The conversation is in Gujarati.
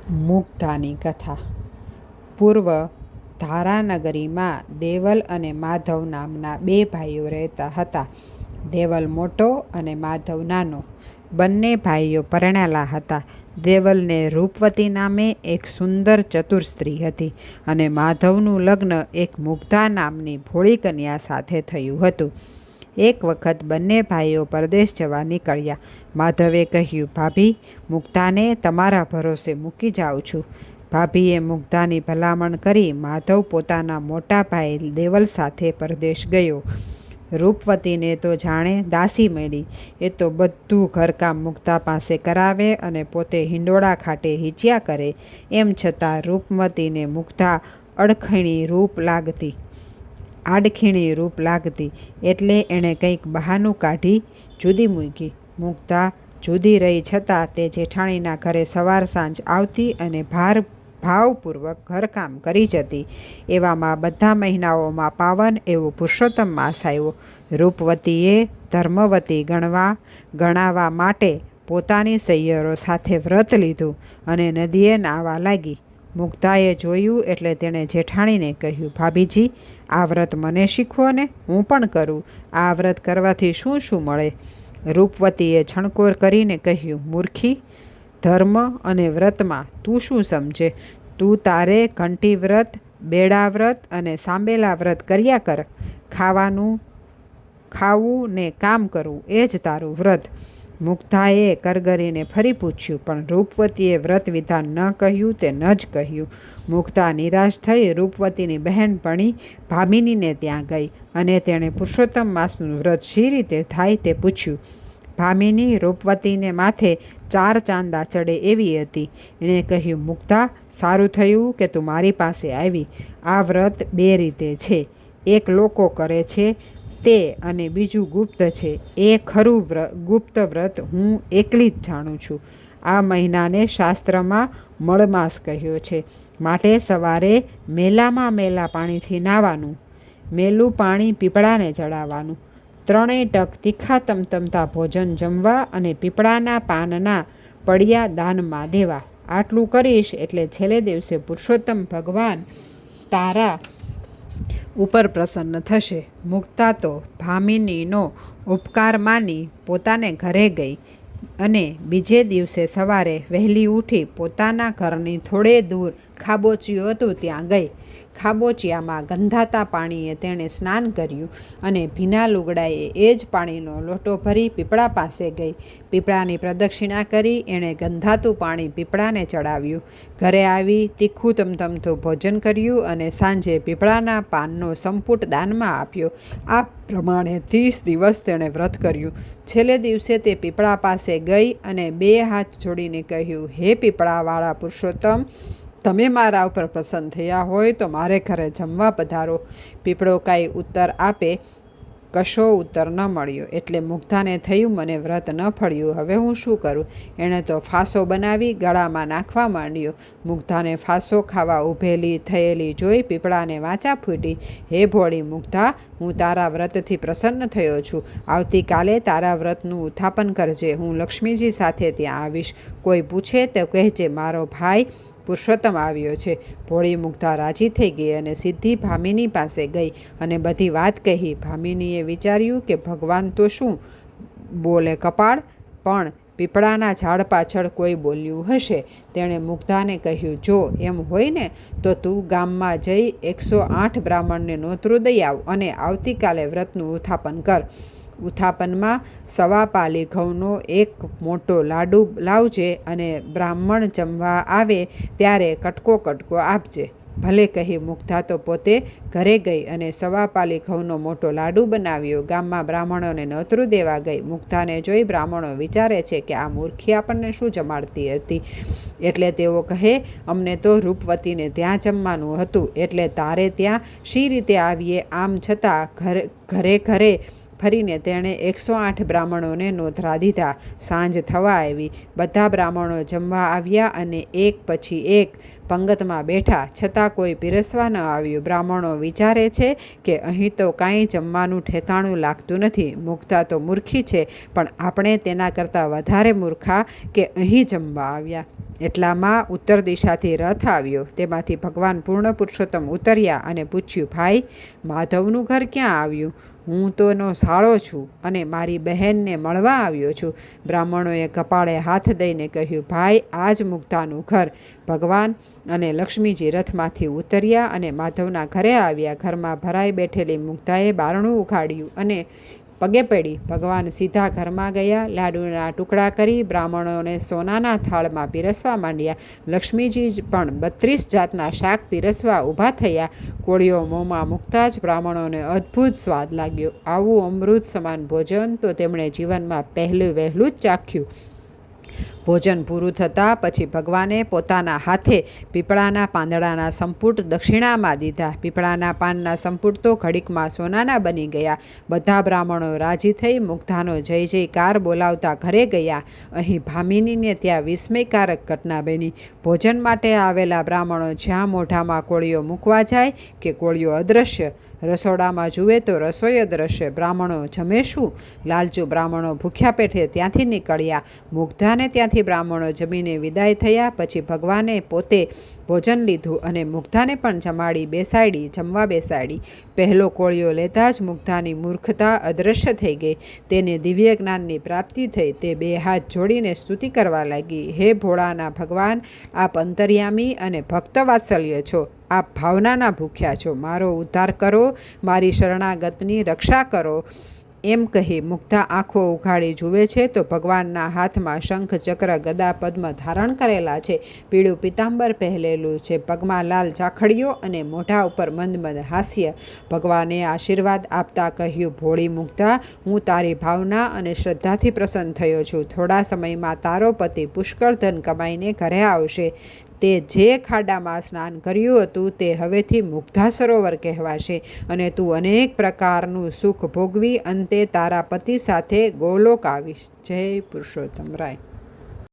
મુગ્ધાની કથા. પૂર્વ ધારાનગરીમાં દેવલ અને માધવ નામના બે ભાઈઓ રહેતા હતા. દેવલ મોટો અને માધવ નાનો. બંને ભાઈઓ પરણેલા હતા. દેવલને રૂપવતી નામે એક સુંદર ચતુર સ્ત્રી હતી અને માધવનું લગ્ન એક મુગ્ધા નામની ભોળી કન્યા સાથે થયું હતું. એક વખત બંને ભાઈઓ પરદેશ જવા નીકળ્યા. માધવે કહ્યું, ભાભી, મુગ્ધાને તમારા ભરોસે મૂકી જાઉં છું. ભાભીએ મુગ્ધાની ભલામણ કરી માધવ પોતાના મોટા ભાઈ દેવલ સાથે પરદેશ ગયો. રૂપવતીને તો જાણે દાસી મળી. એ તો બધું ઘરકામ મુગ્ધા પાસે કરાવે અને પોતે હિંડોળા ખાટે હીચ્યા કરે. એમ છતાં રૂપવતીને મુગ્ધા આડખીણી રૂપ લાગતી એટલે એણે કંઈક બહાનું કાઢી જુદી મૂકી. મુગ્ધા જુદી રહી છતાં તે જેઠાણીના ઘરે સવાર સાંજ આવતી અને ભાવપૂર્વક ઘરકામ કરી જતી. એવામાં બધા મહિનાઓમાં પાવન એવો પુરુષોત્તમ માસ આવ્યો. રૂપવતીએ ધર્મવતી ગણાવા માટે પોતાની સૈયરો સાથે વ્રત લીધું અને નદીએ નાહવા લાગી. મુગ્ધાએ જોયું એટલે તેણે જેઠાણીને કહ્યું, ભાભીજી, આ વ્રત મને શીખવો ને, હું પણ કરું. આ વ્રત કરવાથી શું શું મળે? રૂપવતીએ છણકોર કરીને કહ્યું, મૂર્ખી, ધર્મ અને વ્રતમાં તું શું સમજે? તું તારે ઘંટી વ્રત, બેડા વ્રત અને સાંબેલા વ્રત કર્યા કર. ખાવું ને કામ કરવું એ જ તારું વ્રત. મુગ્ધાએ કરગરીને ફરી પૂછ્યું, પણ રૂપવતીએ વ્રત વિધાન ન કહ્યું તે ન જ કહ્યું. મુગ્ધા નિરાશ થઈ રૂપવતીની બહેનપણી ભામિનીને ત્યાં ગઈ અને તેણે પુરુષોત્તમ માસનું વ્રત શી રીતે થાય તે પૂછ્યું. ભામિની રૂપવતીને માથે 4 ચાંદા ચડે એવી હતી. એણે કહ્યું, મુગ્ધા, સારું થયું કે તું મારી પાસે આવી. આ વ્રત 2 રીતે છે. એક લોકો કરે છે તે અને બીજું ગુપ્ત છે. એ ખરું ગુપ્ત વ્રત હું એકલી જ જાણું છું. આ મહિનાને શાસ્ત્રમાં મળમાસ કહ્યો છે. માટે સવારે મેલા પાણીથી નાહવાનું. મેલું પાણી પીપળાને ચડાવવાનું. 3 ટક તીખા તમતમતા ભોજન જમવા અને પીપળાના પાનના પડિયા દાનમાં દેવા. આટલું કરીશ એટલે છેલ્લે દિવસે પુરુષોત્તમ ભગવાન તારા ઉપર પ્રસન્ન થશે. મુગ્ધા તો ભામિનીનો ઉપકાર માની પોતાને ઘરે ગઈ અને બીજે દિવસે સવારે વહેલી ઉઠી પોતાના ઘરની થોડે દૂર ખાબોચિયું હતું ત્યાં ગઈ. ખાબોચિયામાં ગંધાતા પાણીએ તેણે સ્નાન કર્યું અને ભીના લુગડાએ એ જ પાણીનો લોટો ભરી પીપળા પાસે ગઈ. પીપળાની પ્રદક્ષિણા કરી એણે ગંધાતું પાણી પીપળાને ચડાવ્યું. ઘરે આવી તીખું તમતમતું ભોજન કર્યું અને સાંજે પીપળાના પાનનો સંપુટ દાનમાં આપ્યો. આ પ્રમાણે 30 દિવસ તેણે વ્રત કર્યું. છેલ્લે દિવસે તે પીપળા પાસે ગઈ અને 2 હાથ જોડીને કહ્યું, હે પીપળાવાળા પુરુષોત્તમ, તમે મારા ઉપર પ્રસન્ન થયા હોય તો મારે ઘરે જમવા પધારો. પીપળો કાંઈ ઉત્તર આપે. કશો ઉત્તર ન મળ્યો એટલે મુગ્ધાને થયું, મને વ્રત ન ફળ્યું, હવે હું શું કરું? એણે તો ફાંસો બનાવી ગળામાં નાખવા માંડ્યો. મુગ્ધાને ફાંસો ખાવા ઊભેલી થયેલી જોઈ પીપળાને વાચા ફૂટી. હે ભોળી મુગ્ધા, હું તારા વ્રતથી પ્રસન્ન થયો છું. આવતીકાલે તારા વ્રતનું ઉત્થાપન કરજે. હું લક્ષ્મીજી સાથે ત્યાં આવીશ. કોઈ પૂછે તો કહેજે મારો ભાઈ પુરુષોત્તમ આવ્યો છે. ભોળી મુગ્ધા રાજી થઈ ગઈ અને સીધી ભામિની પાસે ગઈ અને બધી વાત કહી. ભામિનીએ વિચાર્યું કે ભગવાન તો શું બોલે કપાળ, પણ પીપળાના ઝાડ પાછળ કોઈ બોલ્યું હશે. તેણે મુગ્ધાને કહ્યું, જો એમ હોય ને તો તું ગામમાં જઈ 108 બ્રાહ્મણને નોતરું દઈ આવ અને આવતીકાલે વ્રતનું ઉત્થાપન કર. ઉત્થાપનમાં 1.25 પાલી ઘઉંનો એક મોટો લાડુ લાવજે અને બ્રાહ્મણ જમવા આવે ત્યારે કટકો આપજે. ભલે કહી મુગ્ધા તો પોતે ઘરે ગઈ અને 1.25 પાલી ઘઉંનો મોટો લાડુ બનાવ્યો. ગામમાં બ્રાહ્મણોને નોતરું દેવા ગઈ. મુગ્ધાને જોઈ બ્રાહ્મણો વિચારે છે કે આ મૂર્ખી આપણને શું જમાડતી હતી. એટલે તેઓ કહે, અમને તો રૂપવતીને ત્યાં જમવાનું હતું એટલે તારે ત્યાં શી રીતે આવીએ? આમ છતાં ઘરે ફરીને તેણે 108 બ્રાહ્મણોને નોતરા દીધા. સાંજ થવા આવી. બધા બ્રાહ્મણો જમવા આવ્યા અને એક પછી એક પંગતમાં બેઠા, છતાં કોઈ પીરસવા ન આવ્યું. બ્રાહ્મણો વિચારે છે કે અહીં તો કાંઈ જમવાનું ઠેકાણું લાગતું નથી. મુગ્ધા તો મૂર્ખી છે, પણ આપણે તેના કરતાં વધારે મૂર્ખા કે અહીં જમવા આવ્યા. એટલામાં ઉત્તર દિશાથી રથ આવ્યો. તેમાંથી ભગવાન પૂર્ણ પુરુષોત્તમ ઉતર્યા અને પૂછ્યું, ભાઈ, માધવનું ઘર ક્યાં આવ્યું? હું તો એનો સાળો છું અને મારી બહેનને મળવા આવ્યો છું. બ્રાહ્મણોએ કપાળે હાથ દઈને કહ્યું, ભાઈ, આ જ મુગ્ધાનું ઘર. ભગવાન અને લક્ષ્મીજી રથમાંથી ઉતર્યા અને માધવના ઘરે આવ્યા. ઘરમાં ભરાઈ બેઠેલી મુગ્ધાએ બારણું ઉઘાડ્યું અને પગે પડી. ભગવાન સીધા ઘરમાં ગયા. લાડુના ટુકડા કરી બ્રાહ્મણોને સોનાના થાળમાં પીરસવા માંડ્યા. લક્ષ્મીજી પણ 32 જાતના શાક પીરસવા ઊભા થયા. કોળીઓ મોંમાં મૂકતા જ બ્રાહ્મણોને અદ્ભુત સ્વાદ લાગ્યો. આવું અમૃત સમાન ભોજન તો તેમણે જીવનમાં વહેલું જ ચાખ્યું. ભોજન પૂરું થતાં પછી ભગવાને પોતાના હાથે પીપળાના પાંદડાના સંપુટ દક્ષિણામાં દીધા. પીપળાના પાનના સંપુટ તો ઘડીકમાં સોનાના બની ગયા. બધા બ્રાહ્મણો રાજી થઈ મુગ્ધાનો જય જયકાર બોલાવતા ઘરે ગયા. અહીં ભામિનીને ત્યાં વિસ્મયકારક ઘટના બની. ભોજન માટે આવેલા બ્રાહ્મણો જ્યાં મોઢામાં કોળીઓ મૂકવા જાય કે કોળીઓ અદૃશ્ય, રસોડામાં જુએ તો રસોઈ અદૃશ્ય. બ્રાહ્મણો જમે શું? લાલચુ બ્રાહ્મણો ભૂખ્યા પેઠે ત્યાંથી નીકળ્યા. મુગ્ધાને ત્યાંથી બ્રાહ્મણો જમીને વિદાય થયા. પછી ભગવાને પોતે ભોજન લીધું અને મુગ્ધાને પણ જમવા બેસાડી. પહેલો કોળિયો લેતા જ મુગ્ધાની મૂર્ખતા અદૃશ્ય થઈ ગઈ. તેને દિવ્ય જ્ઞાનની પ્રાપ્તિ થઈ. તે 2 હાથ જોડીને સ્તુતિ કરવા લાગી, હે ભોળાના ભગવાન, આપ અંતર્યામી અને ભક્ત વાત્સલ્ય છો. આપ ભાવનાના ભૂખ્યા છો. મારો ઉદ્ધાર કરો, મારી શરણાગતની રક્ષા કરો. એમ કહી મુગ્ધા આંખો ઉઘાડી જુએ છે તો ભગવાનના હાથમાં શંખ, ચક્ર, ગદા, પદ્મ ધારણ કરેલા છે. પીળું પિતાંબર પહેરેલું છે. પગમાં લાલ ચાખડીઓ અને મોઢા ઉપર મંદ હાસ્ય. ભગવાને આશીર્વાદ આપતા કહ્યું, ભોળી મુગ્ધા, હું તારી ભાવના અને શ્રદ્ધાથી પ્રસન્ન થયો છું. થોડા સમયમાં તારો પતિ પુષ્કળ ધન કમાઈને ઘરે આવશે. તે જે ખાડામાં સ્નાન કર્યું હતું તે હવેથી મુગ્ધા સરોવર કહેવાશે અને તું અનેક પ્રકારનું સુખ ભોગવી અંતે તારા પતિ સાથે ગોલોક આવીશ. જય પુરુષોત્તમ રાય.